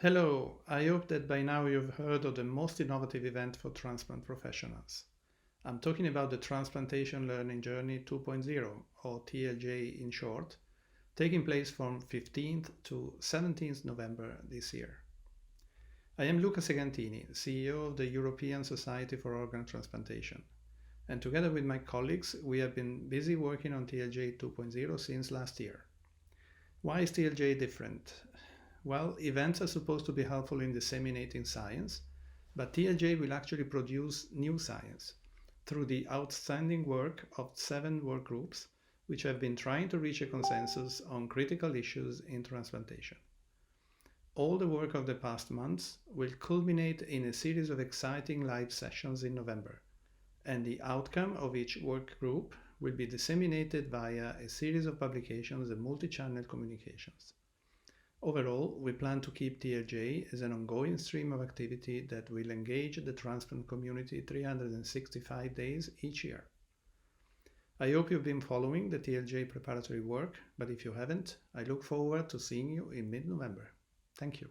Hello, I hope that by now you've heard of the most innovative event for transplant professionals. I'm talking about the Transplantation Learning Journey 2.0, or TLJ in short, taking place from 15th to 17th November this year. I am Luca Segantini, CEO of the European Society for Organ Transplantation, and together with my colleagues, we have been busy working on TLJ 2.0 since last year. Why is TLJ different? Well, events are supposed to be helpful in disseminating science, but TLJ will actually produce new science through the outstanding work of 7 work groups which have been trying to reach a consensus on critical issues in transplantation. All the work of the past months will culminate in a series of exciting live sessions in November, and the outcome of each work group will be disseminated via a series of publications and multi-channel communications. Overall, we plan to keep TLJ as an ongoing stream of activity that will engage the transplant community 365 days each year. I hope you've been following the TLJ preparatory work, but if you haven't, I look forward to seeing you in mid-November. Thank you.